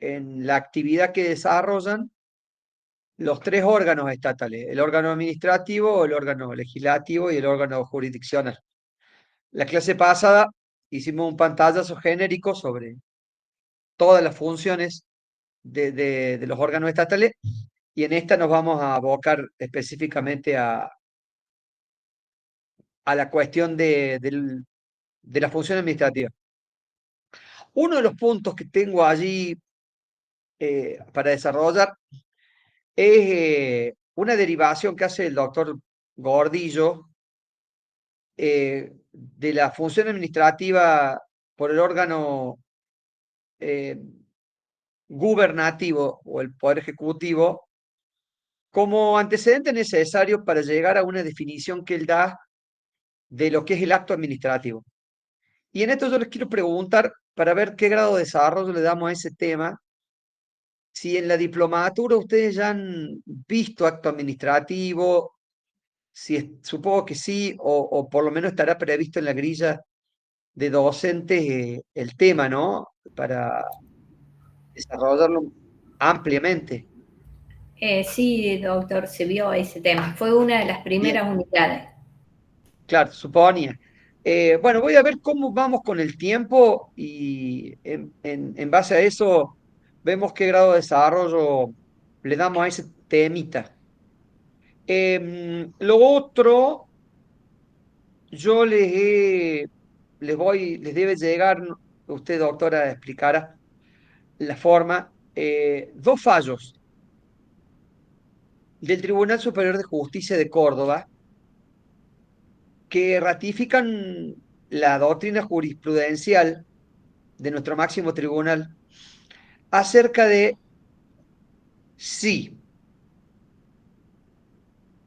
en la actividad que desarrollan los tres órganos estatales, el órgano administrativo, el órgano legislativo y el órgano jurisdiccional. La clase pasada hicimos un pantallazo genérico sobre todas las funciones de los órganos estatales y en esta nos vamos a abocar específicamente a la cuestión de la función administrativa. Uno de los puntos que tengo allí para desarrollar es una derivación que hace el doctor Gordillo de la función administrativa por el órgano eh, gubernativo o el poder ejecutivo como antecedente necesario para llegar a una definición que él da de lo que es el acto administrativo. Y en esto yo les quiero preguntar para ver qué grado de desarrollo le damos a ese tema. Si en la diplomatura ustedes ya han visto acto administrativo, si supongo que sí, o por lo menos estará previsto en la grilla de docentes el tema, ¿no? Para desarrollarlo ampliamente. Sí, doctor, se vio ese tema. Fue una de las Bien, primeras unidades. claro, suponía. Bueno, voy a ver cómo vamos con el tiempo y en base a eso vemos qué grado de desarrollo le damos a ese temita. Lo otro, yo les debe llegar, usted doctora explicará la forma, dos fallos del Tribunal Superior de Justicia de Córdoba que ratifican la doctrina jurisprudencial de nuestro máximo tribunal acerca de si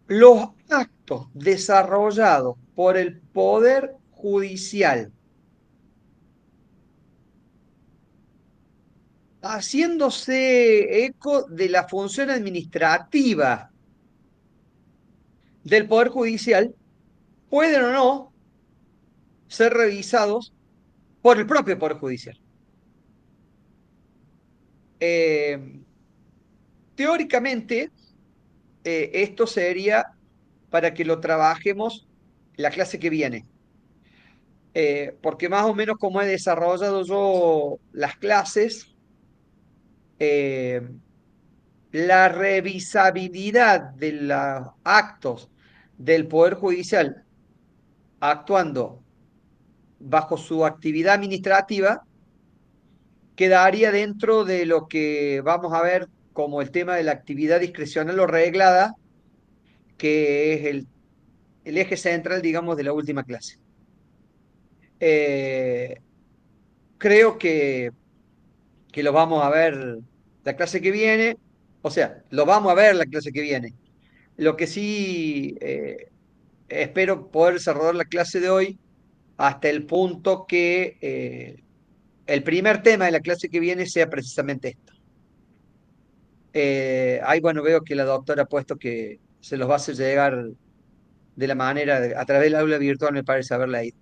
los actos desarrollados por el Poder Judicial haciéndose eco de la función administrativa del Poder Judicial pueden o no ser revisados por el propio Poder Judicial. Eh, Teóricamente, esto sería para que lo trabajemos la clase que viene, porque más o menos como he desarrollado yo las clases, eh, la revisabilidad de los actos del Poder Judicial actuando bajo su actividad administrativa quedaría dentro de lo que vamos a ver como el tema de la actividad discrecional o reglada, que es el eje central, digamos, de la última clase. Eh, Creo que lo vamos a ver la clase que viene, o sea, lo vamos a ver la clase que viene. Lo que sí espero poder desarrollar la clase de hoy hasta el punto que el primer tema de la clase que viene sea precisamente esto. Ahí, bueno, veo que la doctora ha puesto que se los va a hacer llegar de la manera, a través del aula virtual, me parece haberla ido.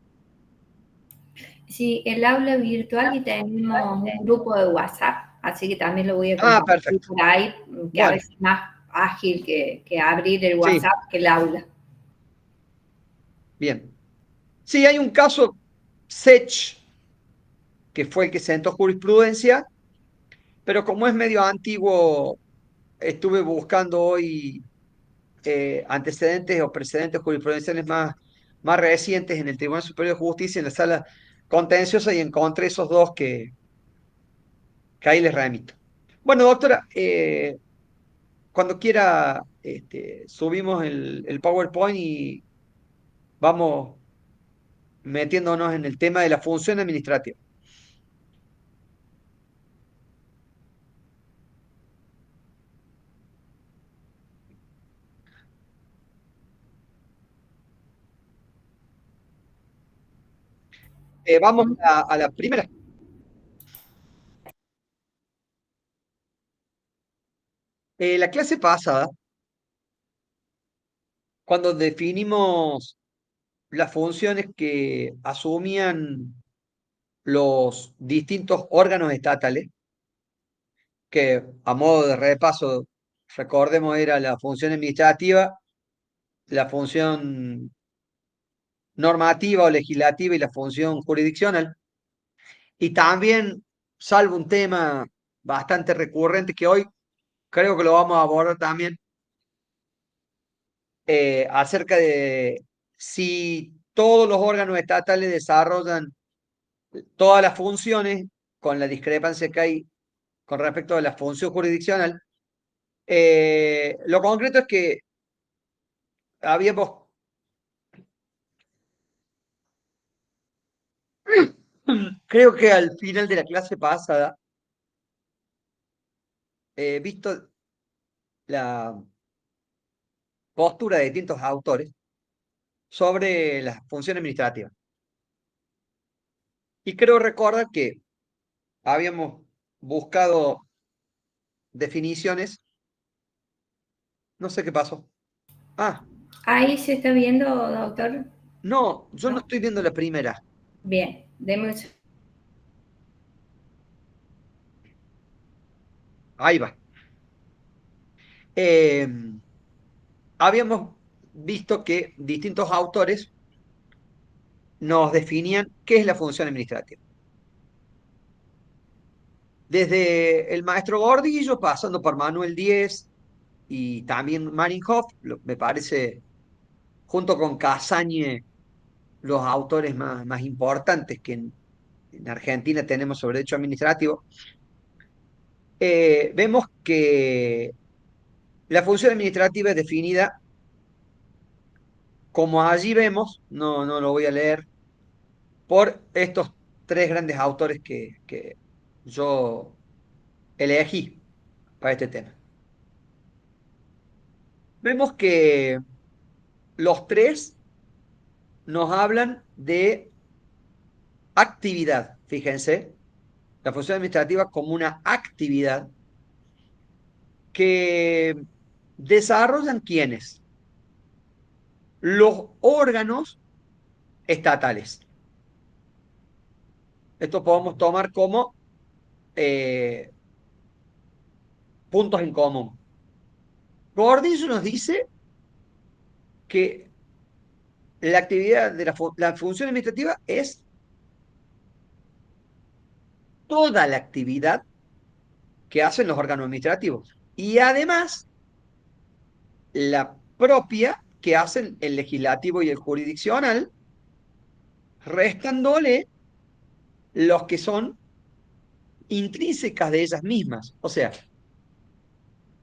Sí, el aula virtual y tenemos un grupo de WhatsApp, así que también lo voy a Ah, compartir perfecto. por ahí, que a Bueno, veces es más ágil que abrir el sí, WhatsApp que el aula. bien. Sí, hay un caso, Sech, que fue el que sentó jurisprudencia, pero como es medio antiguo, estuve buscando hoy antecedentes o precedentes jurisprudenciales más recientes en el Tribunal Superior de Justicia, en la sala contenciosa, y encontré esos dos que ahí les remito. Bueno, doctora, cuando quiera subimos el PowerPoint y vamos metiéndonos en el tema de la función administrativa. Vamos a la primera. La clase pasada, cuando definimos las funciones que asumían los distintos órganos estatales, que a modo de repaso, recordemos, era la función administrativa, la función normativa o legislativa y la función jurisdiccional. Y también, salvo un tema bastante recurrente que hoy creo que lo vamos a abordar también, acerca de si todos los órganos estatales desarrollan todas las funciones, con la discrepancia que hay con respecto a la función jurisdiccional. Lo concreto es que habíamos, creo que al final de la clase pasada, visto la postura de distintos autores sobre las funciones administrativas. Y creo recordar que habíamos buscado definiciones, no sé qué pasó. Ah, Ahí se está viendo, doctor, no, yo no ¿no? estoy viendo la primera. Bien, deme un Ahí va. Eh, habíamos visto que distintos autores nos definían qué es la función administrativa. Desde el maestro Gordillo, pasando por Manuel Díez y también Marinhoff, me parece, junto con Casañe, los autores más importantes que en Argentina tenemos sobre derecho administrativo. Vemos que la función administrativa es definida como allí vemos, no lo voy a leer, por estos tres grandes autores que yo elegí para este tema. Vemos que los tres nos hablan de actividad, fíjense, la función administrativa como una actividad que desarrollan quienes, los órganos estatales. Esto podemos tomar como eh, puntos en común. Gordillo nos dice que la actividad de la función administrativa es toda la actividad que hacen los órganos administrativos y además la propia que hacen el legislativo y el jurisdiccional, restándole los que son intrínsecas de ellas mismas. O sea,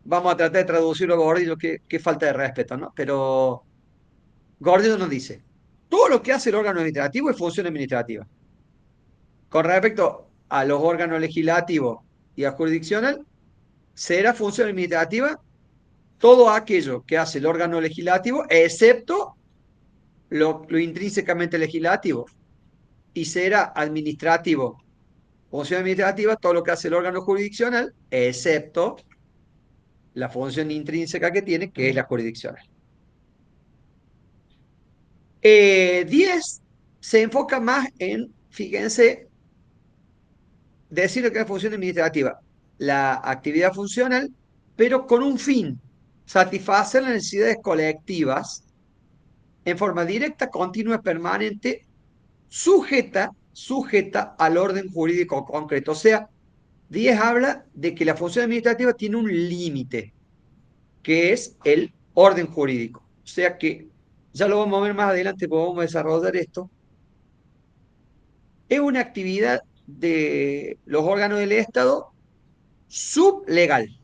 vamos a tratar de traducirlo a Gordillo, que falta de respeto, ¿no? Pero Gordillo nos dice, todo lo que hace el órgano administrativo es función administrativa. Con respecto a los órganos legislativos y a jurisdiccional, será función administrativa todo aquello que hace el órgano legislativo, excepto lo intrínsecamente legislativo, y será administrativo, función administrativa, todo lo que hace el órgano jurisdiccional, excepto la función intrínseca que tiene, que es la jurisdiccional. 10 se enfoca más en, fíjense, decir lo que es la función administrativa, la actividad funcional, pero con un fin, satisfacer las necesidades colectivas en forma directa, continua y permanente, sujeta al orden jurídico concreto. O sea, 10 habla de que la función administrativa tiene un límite, que es el orden jurídico. O sea que, ya lo vamos a ver más adelante, podemos desarrollar esto, es una actividad de los órganos del Estado sublegal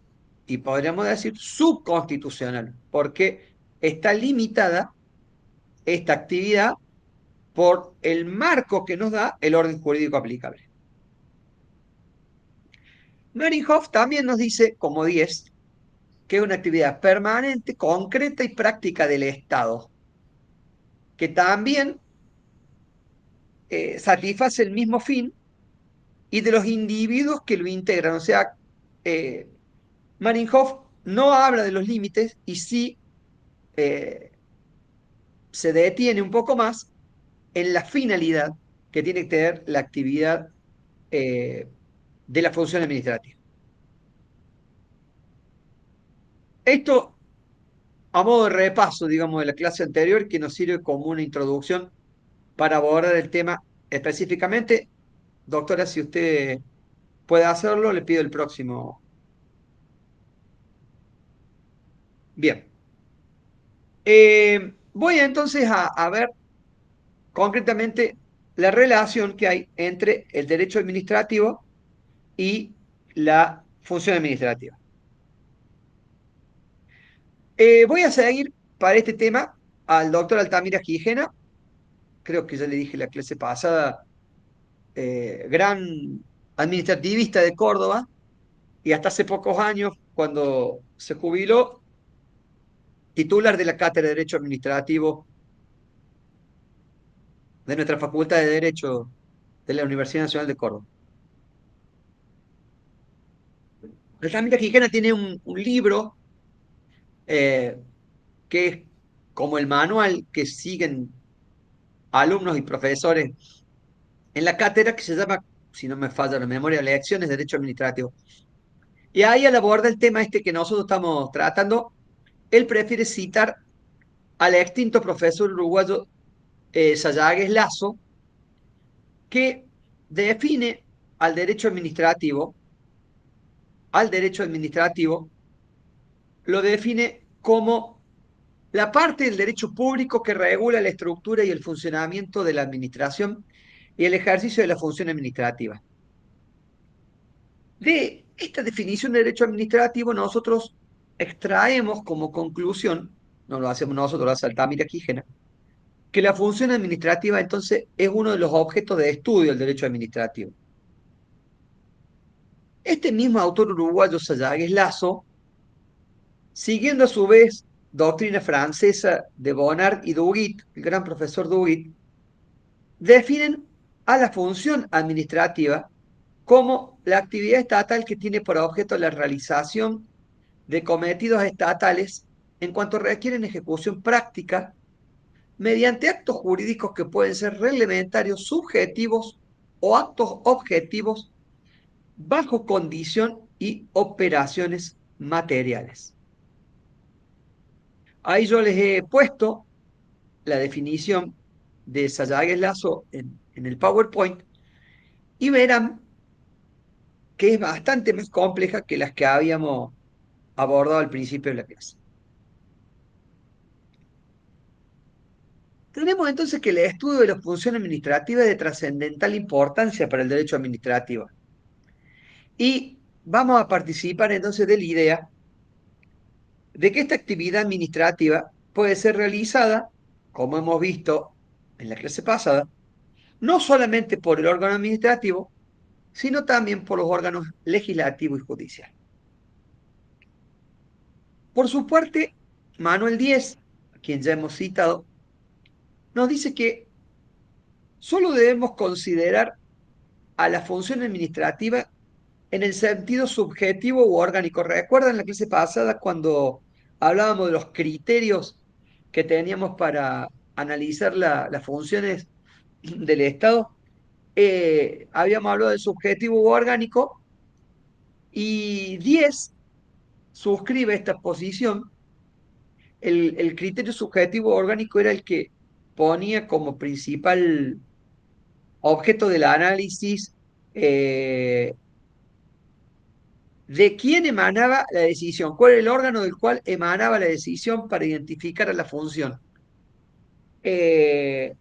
y podríamos decir subconstitucional, porque está limitada esta actividad por el marco que nos da el orden jurídico aplicable. Merinhoff también nos dice, como 10, que es una actividad permanente, concreta y práctica del Estado, que también satisface el mismo fin y de los individuos que lo integran. O sea, eh, Merinhoff no habla de los límites y sí eh, se detiene un poco más en la finalidad que tiene que tener la actividad eh, de la función administrativa. Esto a modo de repaso, digamos, de la clase anterior, que nos sirve como una introducción para abordar el tema específicamente. Doctora, si usted puede hacerlo, le pido el próximo. Bien. Voy entonces a ver concretamente la relación que hay entre el derecho administrativo y la función administrativa. Voy a seguir para este tema al doctor Altamira Quijena, creo que ya le dije la clase pasada, gran administrativista de Córdoba, y hasta hace pocos años, cuando se jubiló, titular de la Cátedra de Derecho Administrativo de nuestra Facultad de Derecho de la Universidad Nacional de Córdoba. Altamira Quijena tiene un libro eh, que es como el manual que siguen alumnos y profesores en la cátedra, que se llama, si no me falla la memoria, Lecciones de Derecho Administrativo. Y ahí al abordar el tema este que nosotros estamos tratando, él prefiere citar al extinto profesor uruguayo Sayagues Lazo, que define al derecho administrativo, al derecho administrativo, lo define como la parte del derecho público que regula la estructura y el funcionamiento de la administración y el ejercicio de la función administrativa. De esta definición de derecho administrativo nosotros extraemos como conclusión, no lo hacemos nosotros, lo hace Altamira Quijena, que la función administrativa entonces es uno de los objetos de estudio del derecho administrativo. Este mismo autor uruguayo, Sayagues Lazo, siguiendo a su vez doctrina francesa de Bonnard y Duguit, el gran profesor Duguit, definen a la función administrativa como la actividad estatal que tiene por objeto la realización de cometidos estatales en cuanto requieren ejecución práctica mediante actos jurídicos que pueden ser reglamentarios, subjetivos o actos objetivos bajo condición y operaciones materiales. Ahí yo les he puesto la definición de Sayagues Lazo en el PowerPoint y verán que es bastante más compleja que las que habíamos abordado al principio de la clase. Tenemos entonces que el estudio de la función administrativa es de trascendental importancia para el derecho administrativo. Y vamos a participar entonces de la idea de que esta actividad administrativa puede ser realizada, como hemos visto en la clase pasada, no solamente por el órgano administrativo, sino también por los órganos legislativo y judicial. Por su parte, Manuel Díez, a quien ya hemos citado, nos dice que solo debemos considerar a la función administrativa en el sentido subjetivo u orgánico. ¿Recuerdan la clase pasada cuando hablábamos de los criterios que teníamos para analizar las funciones del Estado? Habíamos hablado del subjetivo u orgánico y 10 suscribe esta posición. El criterio subjetivo orgánico era el que ponía como principal objeto del análisis de quién emanaba la decisión, cuál era el órgano del cual emanaba la decisión para identificar a la función. Eh,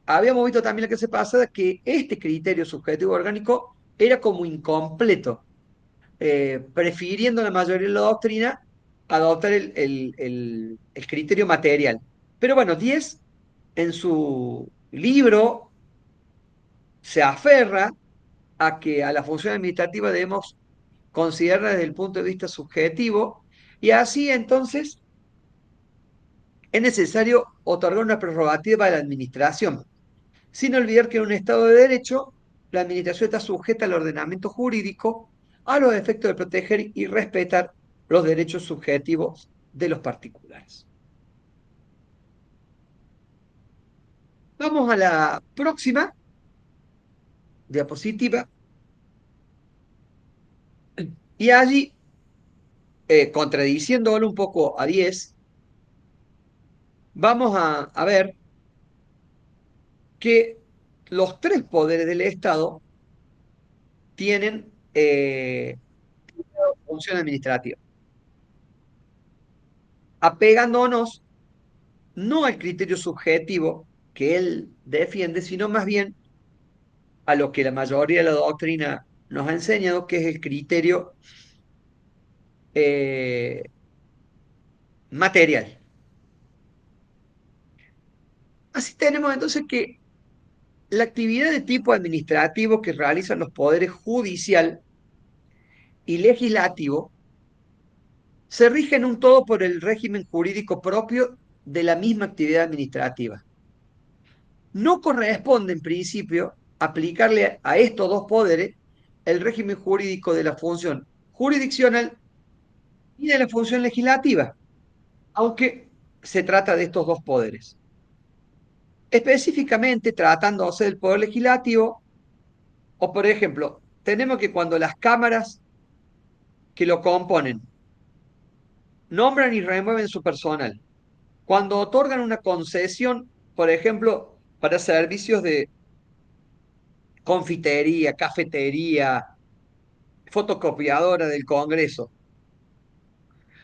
Habíamos visto también la clase pasada que este criterio subjetivo orgánico era como incompleto, prefiriendo la mayoría de la doctrina adoptar el criterio material. Pero bueno, Diez en su libro se aferra a que a la función administrativa debemos considerarla desde el punto de vista subjetivo y así entonces es necesario otorgar una prerrogativa a la administración, sin olvidar que en un Estado de Derecho la administración está sujeta al ordenamiento jurídico a los efectos de proteger y respetar los derechos subjetivos de los particulares. Vamos a la próxima diapositiva y allí contradiciéndolo un poco a 10, vamos a ver que los tres poderes del Estado tienen función administrativa, apegándonos no al criterio subjetivo que él defiende, sino más bien a lo que la mayoría de la doctrina nos ha enseñado, que es el criterio eh, material. Así tenemos entonces que la actividad de tipo administrativo que realizan los poderes judicial y legislativo se rige en un todo por el régimen jurídico propio de la misma actividad administrativa. No corresponde, en principio, aplicarle a estos dos poderes el régimen jurídico de la función jurisdiccional y de la función legislativa, aunque se trata de estos dos poderes. Específicamente, tratándose del poder legislativo, o por ejemplo, tenemos que cuando las cámaras que lo componen nombran y remueven su personal, cuando otorgan una concesión, por ejemplo, para servicios de confitería, cafetería, fotocopiadora del Congreso,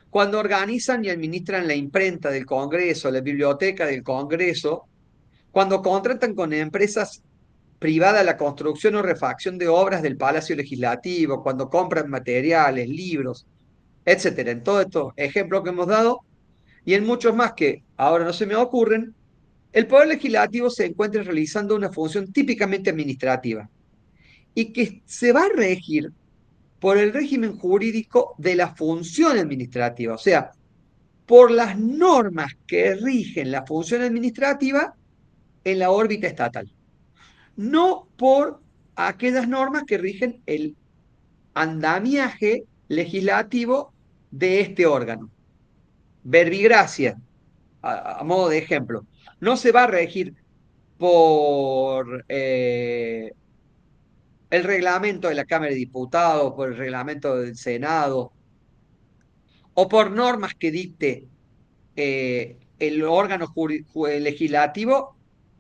cuando organizan y administran la imprenta del Congreso, la biblioteca del Congreso, cuando contratan con empresas privadas la construcción o refacción de obras del Palacio Legislativo, cuando compran materiales, libros, etcétera. En todos estos ejemplos que hemos dado y en muchos más que ahora no se me ocurren, el Poder Legislativo se encuentra realizando una función típicamente administrativa y que se va a regir por el régimen jurídico de la función administrativa, o sea, por las normas que rigen la función administrativa en la órbita estatal, no por aquellas normas que rigen el andamiaje legislativo de este órgano. Verbigracia, a modo de ejemplo, no se va a regir por el reglamento de la Cámara de Diputados, por el reglamento del Senado, o por normas que dicte el órgano legislativo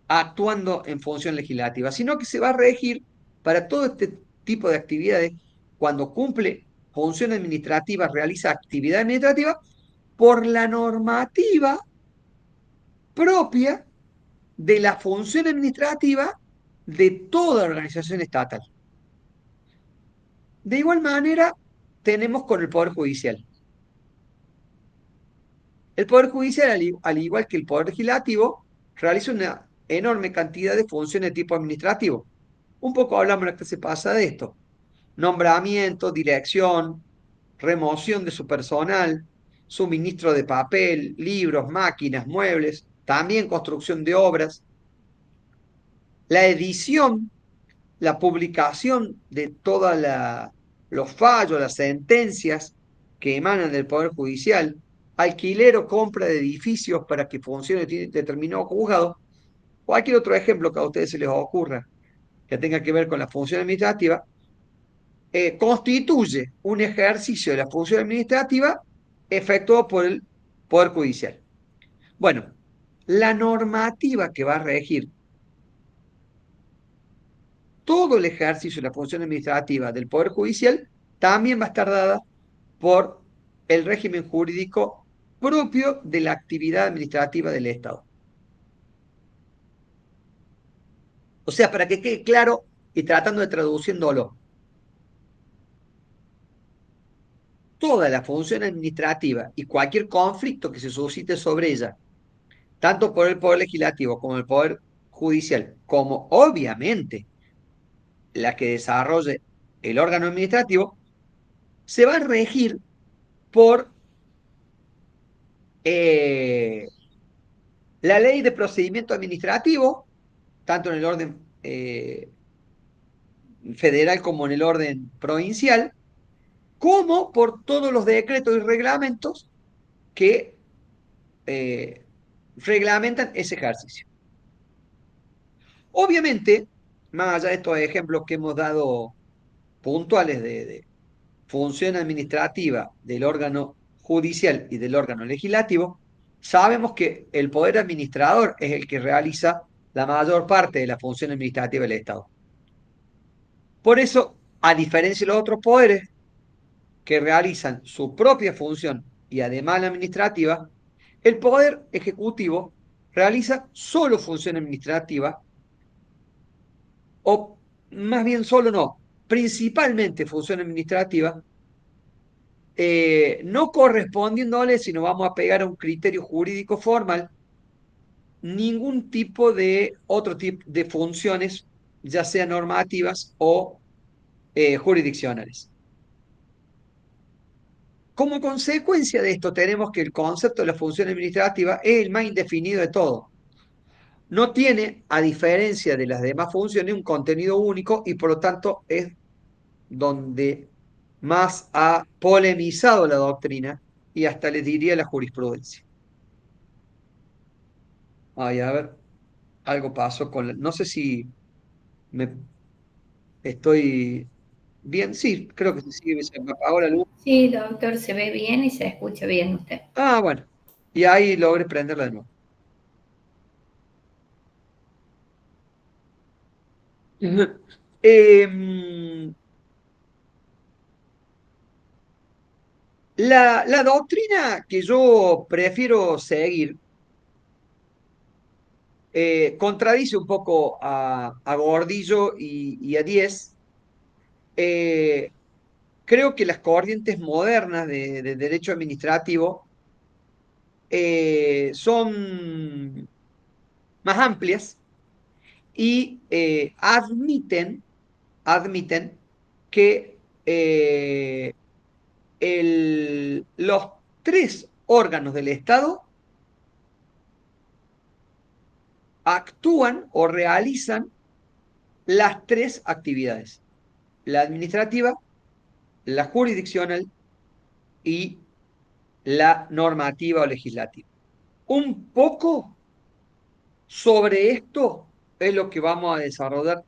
actuando en función legislativa, sino que se va a regir para todo este tipo de actividades, cuando cumple función administrativa, realiza actividad administrativa, por la normativa propia de la función administrativa de toda organización estatal. De igual manera, tenemos con el Poder Judicial. El Poder Judicial, al igual que el Poder Legislativo, realiza una enorme cantidad de funciones de tipo administrativo. Un poco hablamos la clase pasada de esto. Nombramiento, dirección, remoción de su personal, suministro de papel, libros, máquinas, muebles, también construcción de obras, la edición, la publicación de todos los fallos, las sentencias que emanan del Poder Judicial, alquiler o compra de edificios para que funcione determinado juzgado, cualquier otro ejemplo que a ustedes se les ocurra que tenga que ver con la función administrativa, constituye un ejercicio de la función administrativa efectuado por el Poder Judicial. Bueno, la normativa que va a regir todo el ejercicio de la función administrativa del Poder Judicial también va a estar dada por el régimen jurídico propio de la actividad administrativa del Estado. O sea, para que quede claro y tratando de traduciéndolo, toda la función administrativa y cualquier conflicto que se suscite sobre ella, tanto por el Poder Legislativo como el Poder Judicial, como obviamente la que desarrolle el órgano administrativo, se va a regir por eh, la ley de procedimiento administrativo, tanto en el orden federal como en el orden provincial, como por todos los decretos y reglamentos que eh, reglamentan ese ejercicio. Obviamente, más allá de estos ejemplos que hemos dado puntuales de función administrativa del órgano judicial y del órgano legislativo, sabemos que el poder administrador es el que realiza la mayor parte de la función administrativa del Estado. Por eso, a diferencia de los otros poderes que realizan su propia función y además la administrativa, el poder ejecutivo realiza solo función administrativa, o más bien solo no, principalmente función administrativa, no correspondiéndole, si nos vamos a pegar a un criterio jurídico formal, ningún tipo de otro tipo de funciones, ya sean normativas o jurisdiccionales. Como consecuencia de esto, tenemos que el concepto de la función administrativa es el más indefinido de todo. No tiene, a diferencia de las demás funciones, un contenido único y por lo tanto es donde más ha polemizado la doctrina y hasta le diría la jurisprudencia. Ay, a ver, algo pasó con no sé si me estoy bien. Sí, creo que sí, se me apagó la luz. Sí, doctor, se ve bien y se escucha bien usted. Ah, bueno. Y ahí logré prenderla de nuevo. Em, la doctrina que yo prefiero seguir contradice un poco a Gordillo y a Diez. Eh, Creo que las corrientes modernas de derecho administrativo son más amplias y admiten que los tres órganos del Estado actúan o realizan las tres actividades: la administrativa, la jurisdiccional y la normativa o legislativa. Un poco sobre esto es lo que vamos a desarrollar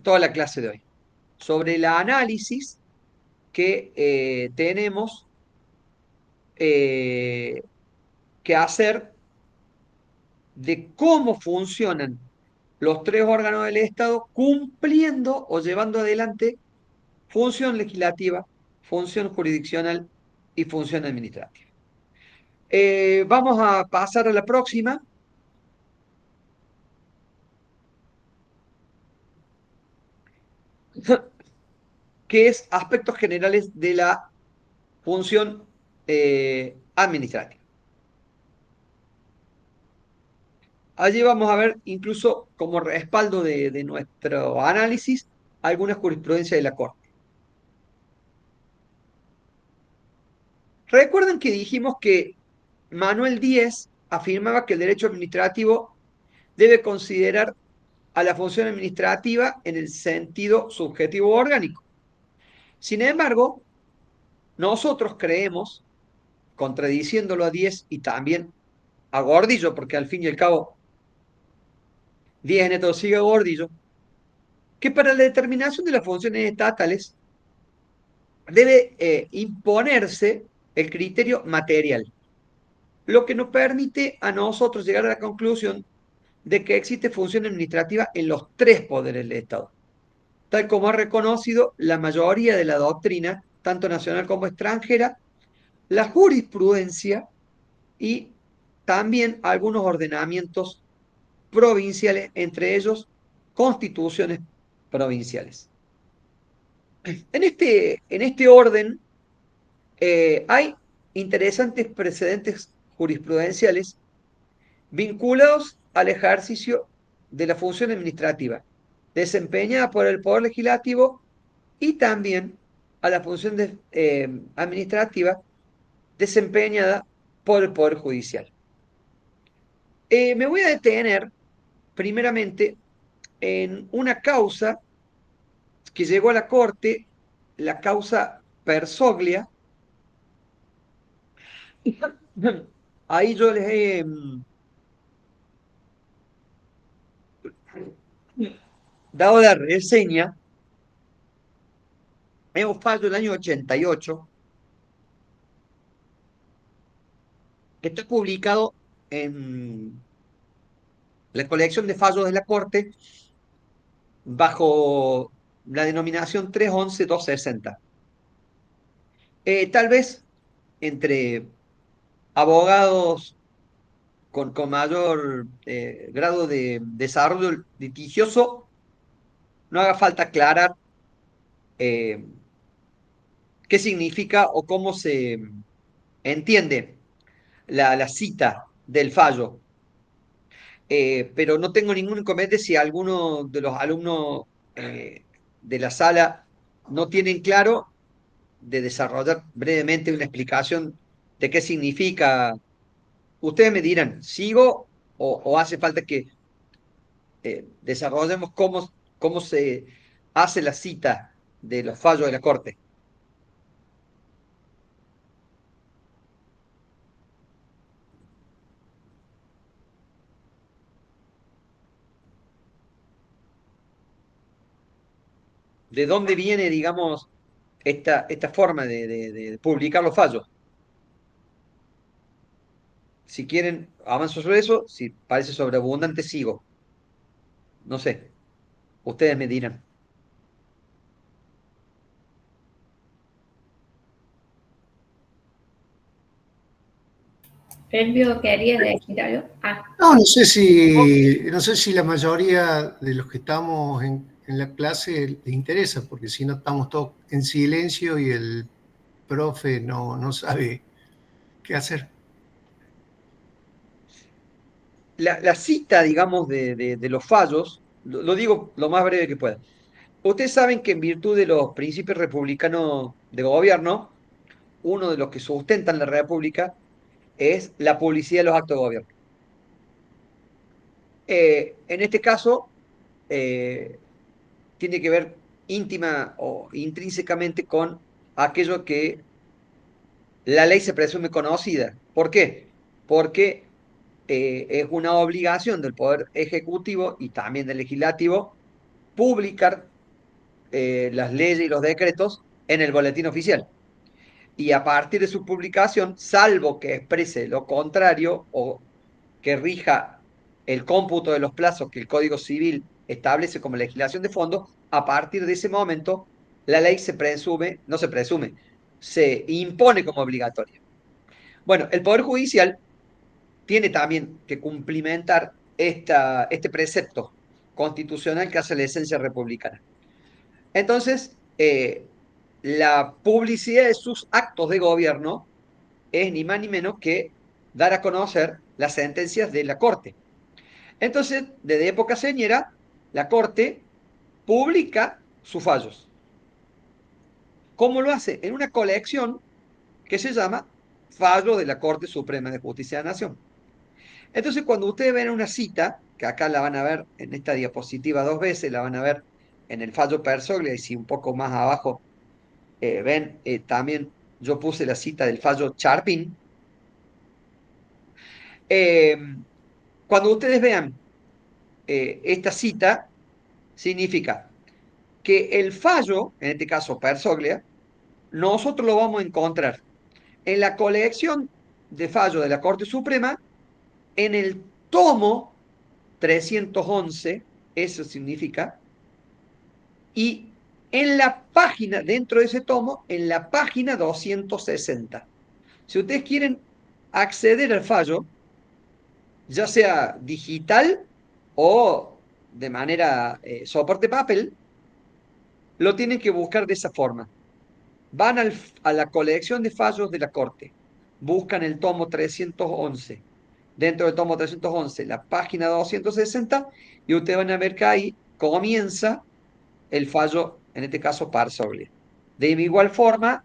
toda la clase de hoy, sobre el análisis que tenemos eh, que hacer de cómo funcionan los tres órganos del Estado cumpliendo o llevando adelante función legislativa, función jurisdiccional y función administrativa. Vamos a pasar a la próxima, que es aspectos generales de la función administrativa. Allí vamos a ver, incluso como respaldo de nuestro análisis, alguna jurisprudencia de la Corte. Recuerden que dijimos que Manuel Díez afirmaba que el derecho administrativo debe considerar a la función administrativa en el sentido subjetivo orgánico. Sin embargo, nosotros creemos, contradiciéndolo a Díez y también a Gordillo, porque al fin y al cabo Díez Neto sigue a Gordillo, que para la determinación de las funciones estatales debe imponerse el criterio material, lo que nos permite a nosotros llegar a la conclusión de que existe función administrativa en los tres poderes del Estado, tal como ha reconocido la mayoría de la doctrina, tanto nacional como extranjera, la jurisprudencia y también algunos ordenamientos provinciales, entre ellos constituciones provinciales. En este orden hay interesantes precedentes jurisprudenciales vinculados al ejercicio de la función administrativa, desempeñada por el Poder Legislativo y también a la función administrativa desempeñada por el Poder Judicial. Me voy a detener primeramente en una causa que llegó a la Corte, la causa Persoglia. Ahí yo les he dado la reseña. Es un fallo del año 88 que está publicado en la colección de fallos de la Corte bajo la denominación 311-260. Tal vez entre abogados con mayor grado de desarrollo litigioso, no haga falta aclarar eh, qué significa o cómo se entiende la cita del fallo. Pero no tengo ningún inconveniente si alguno de los alumnos eh, de la sala no tienen claro de desarrollar brevemente una explicación de qué significa. Ustedes me dirán, ¿sigo o hace falta que desarrollemos cómo se hace la cita de los fallos de la Corte? ¿De dónde viene, digamos, esta forma de publicar los fallos? Si quieren, avanzo sobre eso. Si parece sobreabundante, sigo. No sé, ustedes me dirán. Elvio, ¿querías decir algo? Ah, No, no sé si la mayoría de los que estamos en la clase le interesa, porque si no estamos todos en silencio y el profe no sabe qué hacer. La cita, digamos, de los fallos, lo digo lo más breve que pueda. Ustedes saben que en virtud de los principios republicanos de gobierno, uno de los que sustentan la República es la publicidad de los actos de gobierno. En este caso, eh, tiene que ver íntima o intrínsecamente con aquello que la ley se presume conocida. ¿Por qué? Porque es una obligación del Poder Ejecutivo y también del Legislativo publicar las leyes y los decretos en el boletín oficial. Y a partir de su publicación, salvo que exprese lo contrario o que rija el cómputo de los plazos que el Código Civil establece como legislación de fondo, a partir de ese momento la ley se presume, no se presume, se impone como obligatoria. Bueno, el Poder Judicial tiene también que cumplimentar este precepto constitucional que hace la esencia republicana. Entonces, la publicidad de sus actos de gobierno es ni más ni menos que dar a conocer las sentencias de la Corte. Entonces, desde época señera, la Corte publica sus fallos. ¿Cómo lo hace? En una colección que se llama Fallo de la Corte Suprema de Justicia de la Nación. Entonces, cuando ustedes ven una cita, que acá la van a ver en esta diapositiva dos veces, la van a ver en el fallo Persoglia, y si un poco más abajo ven, también yo puse la cita del fallo Charpin. Eh, Cuando ustedes vean esta cita, significa que el fallo, en este caso Persoglia, nosotros lo vamos a encontrar en la colección de fallos de la Corte Suprema, en el tomo 311, eso significa, y en la página, dentro de ese tomo, en la página 260. Si ustedes quieren acceder al fallo, ya sea digital o de manera soporte papel, lo tienen que buscar de esa forma. Van a la colección de fallos de la Corte, buscan el tomo 311. Dentro del tomo 311, la página 260, y ustedes van a ver que ahí comienza el fallo, en este caso Parsogle. De igual forma,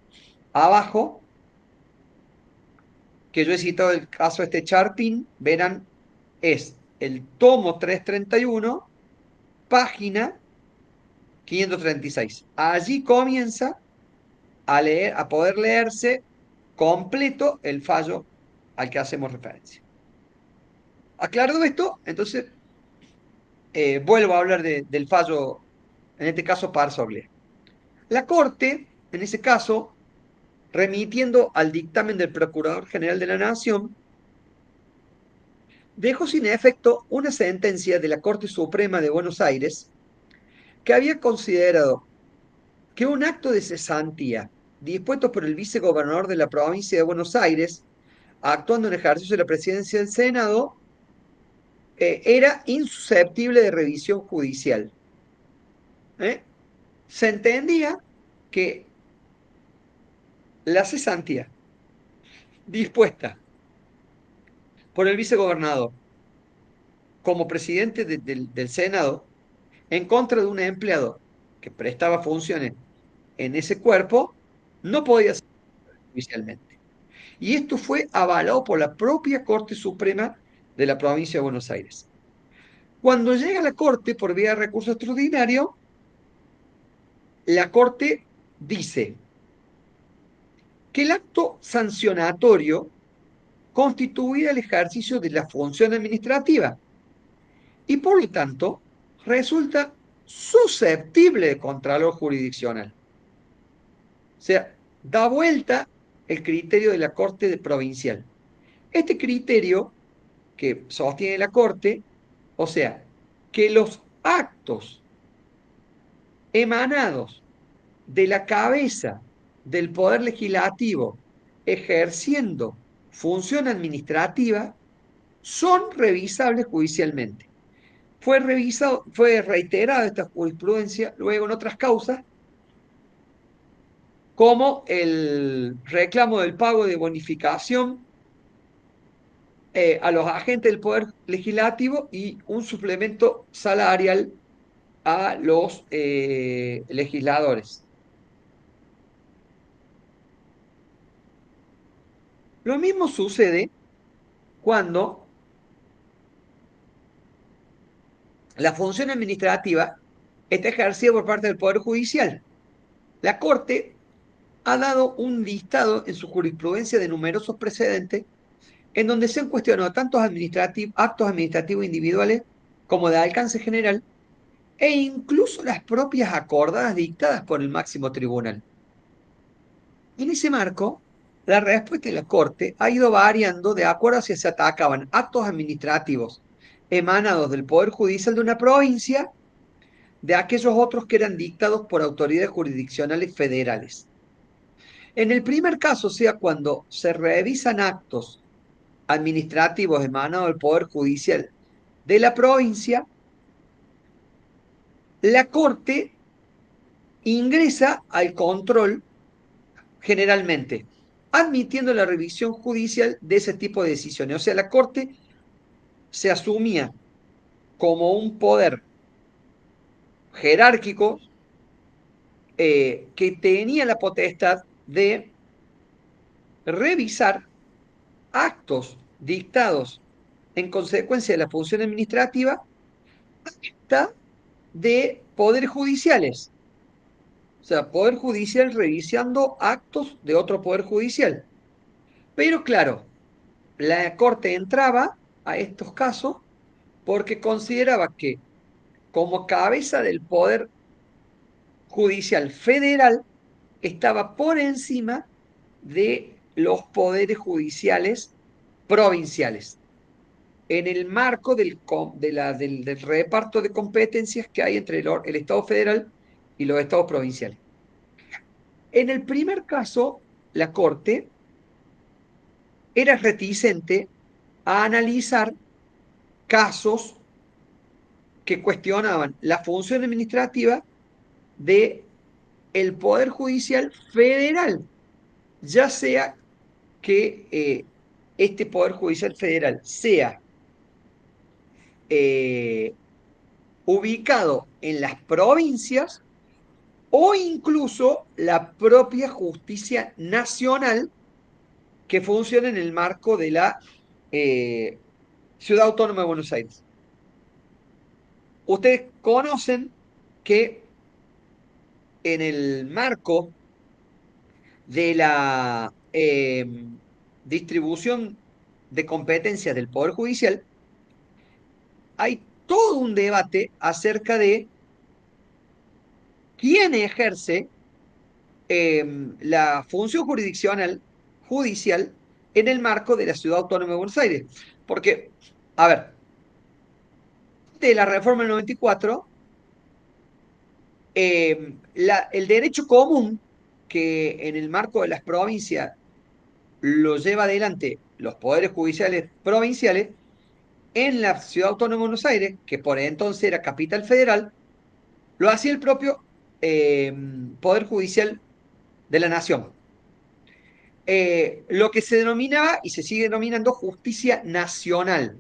abajo, que yo he citado el caso de este Charpin, verán, es el tomo 331, página 536. Allí comienza a leer, a poder leerse completo el fallo al que hacemos referencia. Aclarado esto, entonces vuelvo a hablar del fallo, en este caso Parsogle. La Corte, en ese caso, remitiendo al dictamen del Procurador General de la Nación, dejó sin efecto una sentencia de la Corte Suprema de Buenos Aires que había considerado que un acto de cesantía dispuesto por el vicegobernador de la provincia de Buenos Aires, actuando en ejercicio de la presidencia del Senado, era insusceptible de revisión judicial. Se entendía que la cesantía dispuesta por el vicegobernador como presidente del Senado en contra de un empleado que prestaba funciones en ese cuerpo, no podía ser judicialmente. Y esto fue avalado por la propia Corte Suprema de la provincia de Buenos Aires. Cuando llega a la Corte por vía de recurso extraordinario, la Corte dice que el acto sancionatorio constituía el ejercicio de la función administrativa y por lo tanto resulta susceptible de contralor jurisdiccional. O sea, da vuelta el criterio de la Corte provincial. Este criterio que sostiene la Corte, o sea, que los actos emanados de la cabeza del Poder Legislativo ejerciendo función administrativa son revisables judicialmente. Fue reiterada esta jurisprudencia luego en otras causas, como el reclamo del pago de bonificación a los agentes del Poder Legislativo y un suplemento salarial a los legisladores. Lo mismo sucede cuando la función administrativa está ejercida por parte del Poder Judicial. La Corte ha dado un listado en su jurisprudencia de numerosos precedentes en donde se han cuestionado tantos actos administrativos individuales como de alcance general e incluso las propias acordadas dictadas por el máximo tribunal. En ese marco, la respuesta de la Corte ha ido variando de acuerdo a si se atacaban actos administrativos emanados del Poder Judicial de una provincia de aquellos otros que eran dictados por autoridades jurisdiccionales federales. En el primer caso, o sea, cuando se revisan actos administrativos emanados del Poder Judicial de la provincia, la Corte ingresa al control generalmente, admitiendo la revisión judicial de ese tipo de decisiones. O sea, la Corte se asumía como un poder jerárquico que tenía la potestad de revisar actos dictados en consecuencia de la función administrativa de poderes judiciales. O sea, poder judicial revisando actos de otro poder judicial. Pero claro, la Corte entraba a estos casos porque consideraba que como cabeza del poder judicial federal estaba por encima de los poderes judiciales provinciales, en el marco del reparto de competencias que hay entre el Estado federal y los estados provinciales. En el primer caso, la Corte era reticente a analizar casos que cuestionaban la función administrativa de el Poder Judicial Federal, ya sea que este Poder Judicial Federal sea ubicado en las provincias o incluso la propia justicia nacional que funciona en el marco de la Ciudad Autónoma de Buenos Aires. Ustedes conocen que en el marco de la distribución de competencias del Poder Judicial, hay todo un debate acerca de quién ejerce la función jurisdiccional judicial en el marco de la Ciudad Autónoma de Buenos Aires. Porque A ver, de la reforma del 94, el derecho común, que en el marco de las provincias lo lleva adelante los poderes judiciales provinciales, en la Ciudad Autónoma de Buenos Aires, que por entonces era capital federal, lo hacía el propio eh, Poder Judicial de la Nación. Lo que se denominaba y se sigue denominando justicia nacional.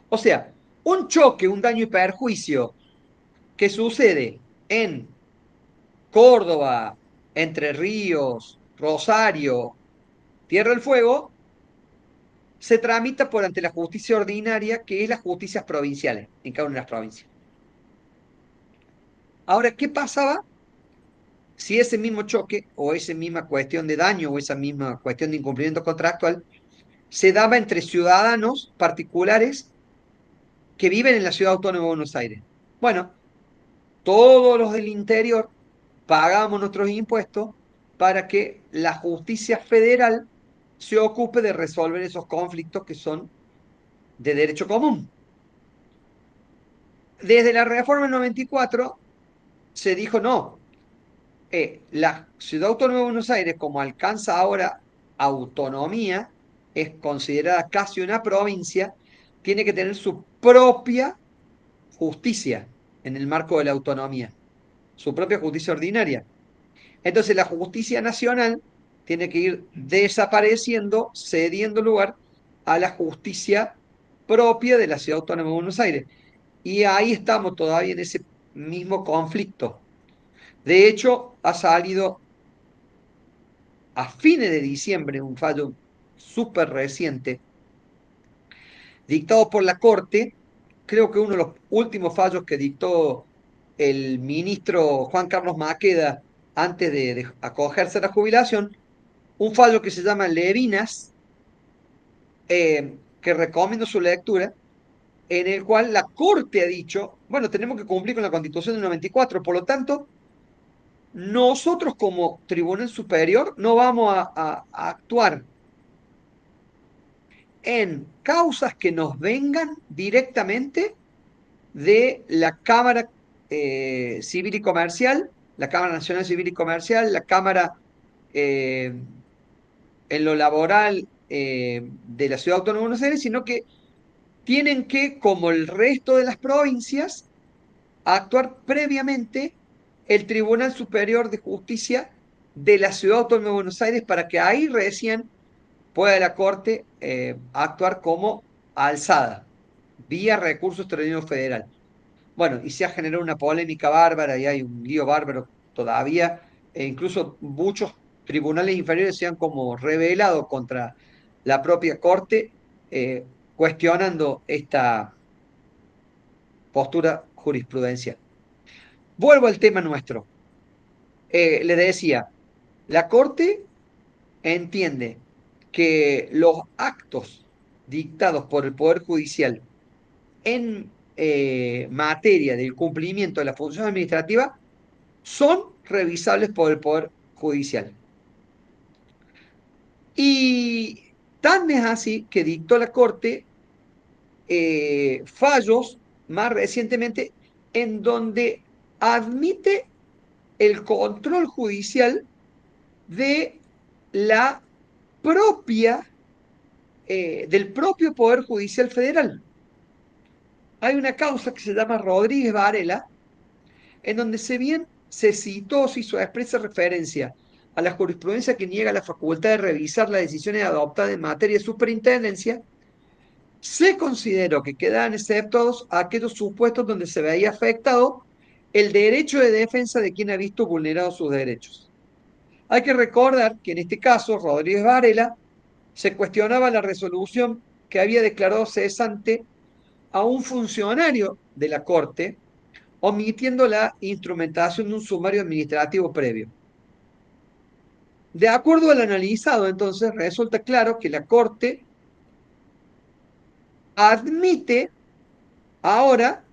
O sea, un choque, un daño y perjuicio que sucede en Córdoba, Entre Ríos, Rosario, Tierra del Fuego, se tramita por ante la justicia ordinaria, que es las justicias provinciales en cada una de las provincias. Ahora, ¿qué pasaba si ese mismo choque o esa misma cuestión de daño o esa misma cuestión de incumplimiento contractual se daba entre ciudadanos particulares que viven en la Ciudad Autónoma de Buenos Aires? Bueno, todos los del interior pagamos nuestros impuestos para que la justicia federal se ocupe de resolver esos conflictos que son de derecho común. Desde la reforma del 94 se dijo no, la Ciudad Autónoma de Buenos Aires, como alcanza ahora autonomía, es considerada casi una provincia, tiene que tener su propia justicia en el marco de la autonomía, su propia justicia ordinaria. Entonces la justicia nacional tiene que ir desapareciendo, cediendo lugar a la justicia propia de la Ciudad Autónoma de Buenos Aires. Y ahí estamos todavía en ese mismo conflicto. De hecho, ha salido a fines de diciembre un fallo súper reciente, dictado por la Corte, creo que uno de los últimos fallos que dictó el ministro Juan Carlos Maqueda antes de acogerse a la jubilación, un fallo que se llama Levinas, que recomiendo su lectura, en el cual la Corte ha dicho, bueno, tenemos que cumplir con la Constitución del 94, por lo tanto, nosotros como Tribunal Superior no vamos a actuar en causas que nos vengan directamente de la Cámara Civil y Comercial, la Cámara Nacional Civil y Comercial, la Cámara eh, en lo laboral de la Ciudad Autónoma de Buenos Aires, sino que tienen que, como el resto de las provincias, actuar previamente el Tribunal Superior de Justicia de la Ciudad Autónoma de Buenos Aires para que ahí recién pueda la Corte actuar como alzada, vía recurso extraordinario federal. Bueno, y se ha generado una polémica bárbara y hay un lío bárbaro todavía, e incluso muchos tribunales inferiores se han como rebelado contra la propia Corte, eh, cuestionando esta postura jurisprudencial. Vuelvo al tema nuestro. Le decía, la Corte entiende que los actos dictados por el Poder Judicial en materia del cumplimiento de la función administrativa son revisables por el Poder Judicial. Y tan es así que dictó la Corte fallos más recientemente en donde admite el control judicial de la propia, del propio Poder Judicial Federal. Hay una causa que se llama Rodríguez Varela, en donde se citó, se hizo expresa referencia a la jurisprudencia que niega la facultad de revisar las decisiones adoptadas en materia de superintendencia, se consideró que quedaban exceptos aquellos supuestos donde se veía afectado el derecho de defensa de quien ha visto vulnerados sus derechos. Hay que recordar que en este caso, Rodríguez Varela se cuestionaba la resolución que había declarado cesante a un funcionario de la Corte, omitiendo la instrumentación de un sumario administrativo previo. De acuerdo al analizado, entonces, resulta claro que la Corte admite ahora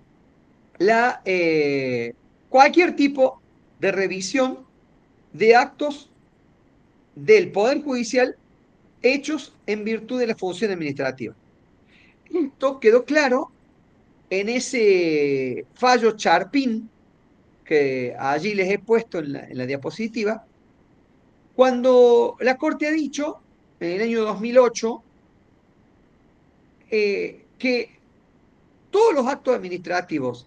cualquier tipo de revisión de actos del Poder Judicial hechos en virtud de la función administrativa. Esto quedó claro en ese fallo Charpin que allí les he puesto en la diapositiva, cuando la Corte ha dicho, en el año 2008, que todos los actos administrativos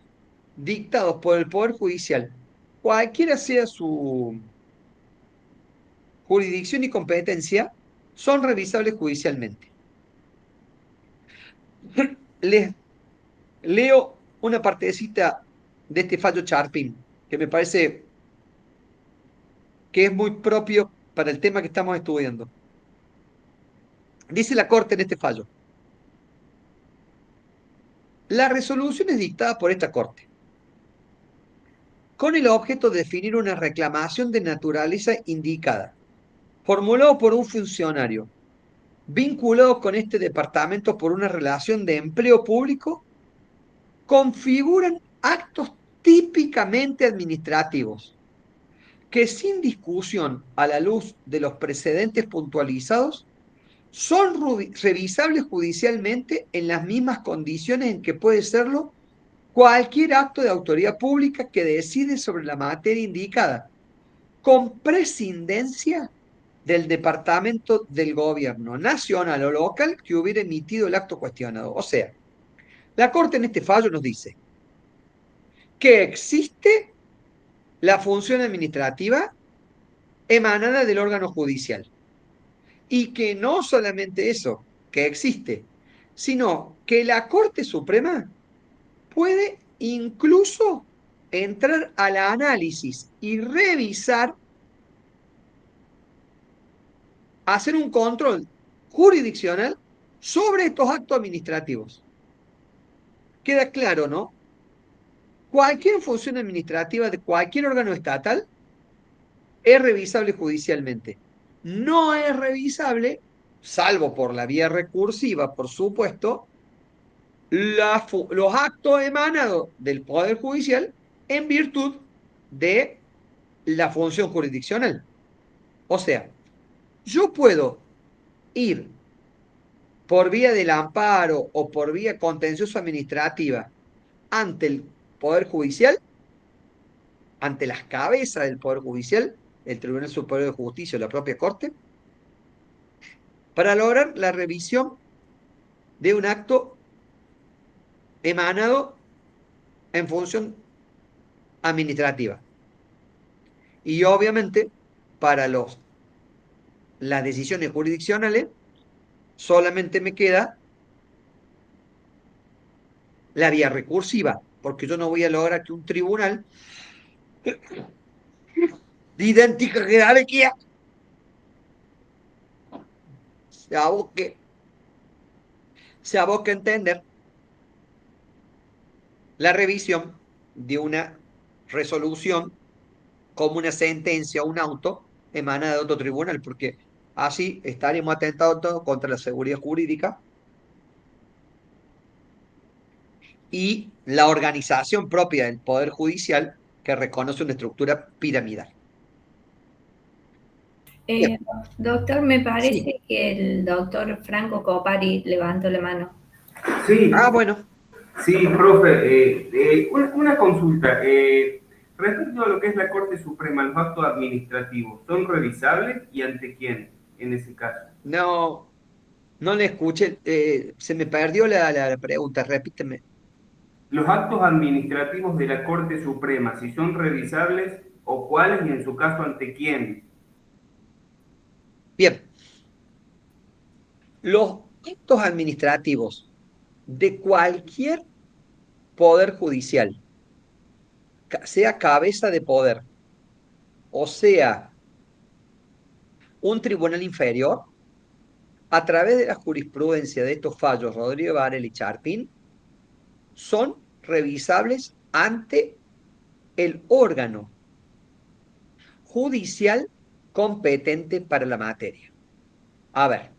dictados por el Poder Judicial, cualquiera sea su jurisdicción y competencia, son revisables judicialmente. Les leo una partecita de este fallo Charpin, que me parece que es muy propio para el tema que estamos estudiando. Dice la Corte en este fallo: la resolución es dictada por esta Corte, con el objeto de definir una reclamación de naturaleza indicada, formulado por un funcionario, vinculado con este departamento por una relación de empleo público, configuran actos típicamente administrativos, que sin discusión a la luz de los precedentes puntualizados, son revisables judicialmente en las mismas condiciones en que puede serlo cualquier acto de autoridad pública que decide sobre la materia indicada, con prescindencia del departamento del gobierno nacional o local que hubiera emitido el acto cuestionado. O sea, la Corte en este fallo nos dice que existe la función administrativa emanada del órgano judicial y que no solamente eso, que existe, sino que la Corte Suprema puede incluso entrar al análisis y revisar, hacer un control jurisdiccional sobre estos actos administrativos. Queda claro, ¿no? Cualquier función administrativa de cualquier órgano estatal es revisable judicialmente. No es revisable, salvo por la vía recursiva, por supuesto, los actos emanados del Poder Judicial en virtud de la función jurisdiccional. O sea, yo puedo ir por vía del amparo o por vía contencioso administrativa ante el Poder Judicial, ante las cabezas del Poder Judicial, el Tribunal Superior de Justicia o la propia Corte, para lograr la revisión de un acto emanado en función administrativa. Y obviamente, para las decisiones jurisdiccionales, solamente me queda la vía recursiva, porque yo no voy a lograr que un tribunal de idéntica jerarquía se aboque a entender la revisión de una resolución como una sentencia o un auto emanada de otro tribunal, porque así estaríamos atentando contra la seguridad jurídica y la organización propia del Poder Judicial, que reconoce una estructura piramidal. Eh, Bien, doctor, me sí. parece que el doctor Franco Copari levantó la mano. Sí, Ah, bueno. sí, profe. Una consulta. Respecto a lo que es la Corte Suprema, los actos administrativos, ¿son revisables y ante quién en ese caso? No, no le escuché. Se me perdió la pregunta. Repíteme. Los actos administrativos de la Corte Suprema, si son revisables o cuáles y en su caso ante quién. Bien, los actos administrativos de cualquier poder judicial, sea cabeza de poder o sea un tribunal inferior, a través de la jurisprudencia de estos fallos, Rodrigo Varela y Charpin, son revisables ante el órgano judicial competente para la materia. A ver,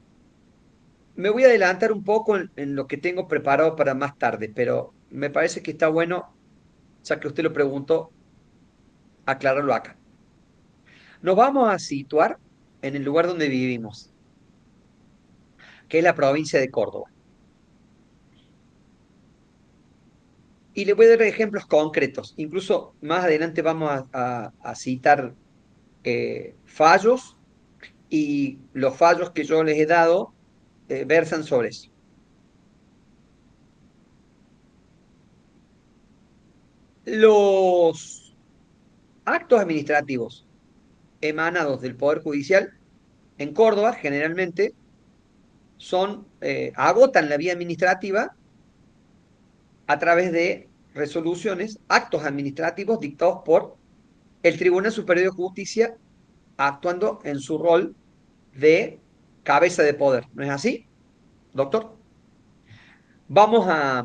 me voy a adelantar un poco en lo que tengo preparado para más tarde, pero me parece que está bueno, ya que usted lo preguntó, aclararlo acá. Nos vamos a situar en el lugar donde vivimos, que es la provincia de Córdoba. Y le voy a dar ejemplos concretos. Incluso más adelante vamos a citar fallos, y los fallos que yo les he dado versan sobre eso. Los actos administrativos emanados del Poder Judicial en Córdoba generalmente agotan la vía administrativa a través de resoluciones, actos administrativos dictados por el Tribunal Superior de Justicia, actuando en su rol de cabeza de poder. ¿No es así, doctor? Vamos a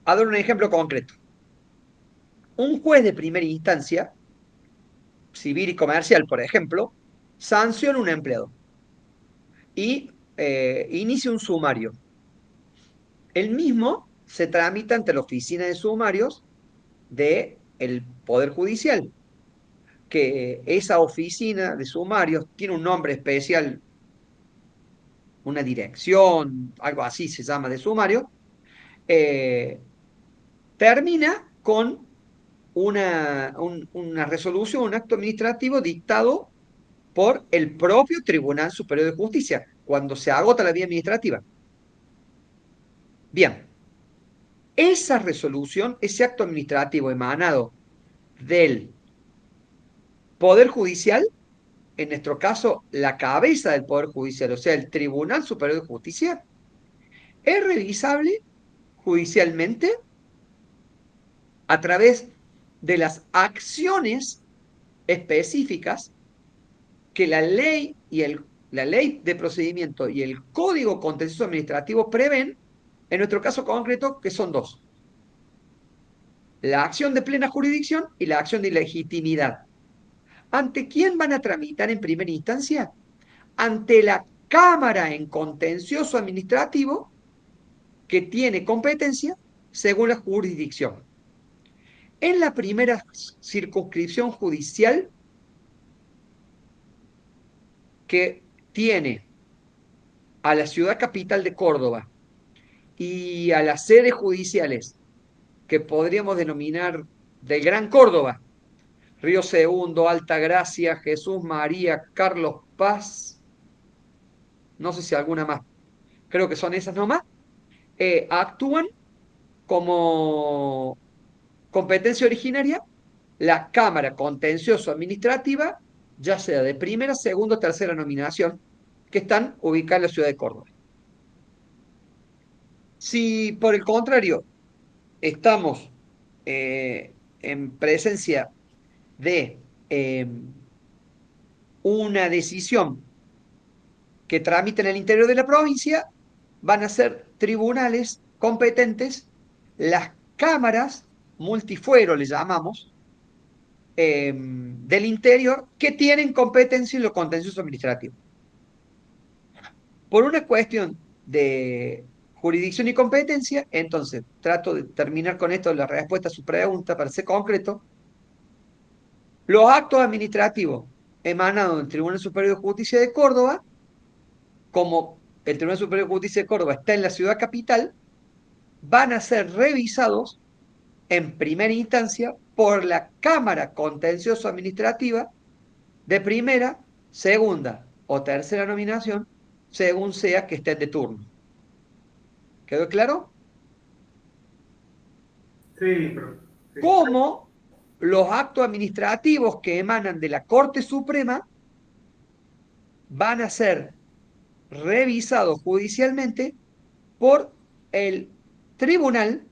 dar un ejemplo concreto. Un juez de primera instancia, civil y comercial, por ejemplo, sanciona a un empleado y inicia un sumario. El mismo se tramita ante la oficina de sumarios del Poder Judicial, que esa oficina de sumarios tiene un nombre especial, una dirección, algo así se llama de sumario, termina con una resolución, un acto administrativo dictado por el propio Tribunal Superior de Justicia, cuando se agota la vía administrativa. Bien, esa resolución, ese acto administrativo emanado del Poder Judicial, en nuestro caso, la cabeza del Poder Judicial, o sea, el Tribunal Superior de Justicia, es revisable judicialmente a través de las acciones específicas que la ley de procedimiento y el Código Contencioso Administrativo prevén, en nuestro caso concreto, que son dos: la acción de plena jurisdicción y la acción de ilegitimidad. ¿Ante quién van a tramitar en primera instancia? Ante la Cámara en Contencioso Administrativo, que tiene competencia según la jurisdicción. En la primera circunscripción judicial, que tiene a la ciudad capital de Córdoba y a las sedes judiciales que podríamos denominar del Gran Córdoba: Río Segundo, Altagracia, Jesús María, Carlos Paz, no sé si alguna más, creo que son esas nomás, actúan como competencia originaria la Cámara Contencioso Administrativa, ya sea de primera, segunda o tercera nominación, que están ubicadas en la ciudad de Córdoba. Si por el contrario estamos en presencia de una decisión que tramita en el interior de la provincia, van a ser tribunales competentes las cámaras multifuero, le llamamos, del interior, que tienen competencia en lo contencioso administrativo. Por una cuestión de jurisdicción y competencia, entonces trato de terminar con esto la respuesta a su pregunta para ser concreto. Los actos administrativos emanados del Tribunal Superior de Justicia de Córdoba, como el Tribunal Superior de Justicia de Córdoba está en la ciudad capital, van a ser revisados en primera instancia por la Cámara Contencioso Administrativa de primera, segunda o tercera nominación, según sea que estén de turno. ¿Quedó claro? Sí, pero... sí. Como los actos administrativos que emanan de la Corte Suprema van a ser revisados judicialmente por el tribunal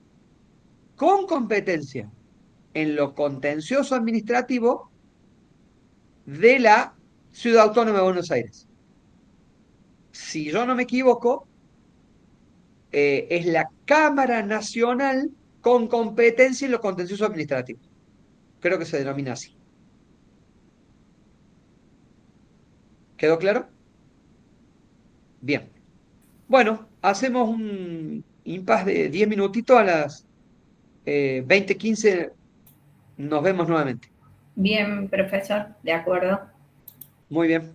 con competencia en lo contencioso administrativo de la Ciudad Autónoma de Buenos Aires. Si yo no me equivoco, es la Cámara Nacional con competencia en lo contencioso administrativo. Creo que se denomina así. ¿Quedó claro? Bien. Bueno, hacemos un impasse de 10 minutitos, a las 20:15 nos vemos nuevamente. Bien, profesor, de acuerdo. Muy bien.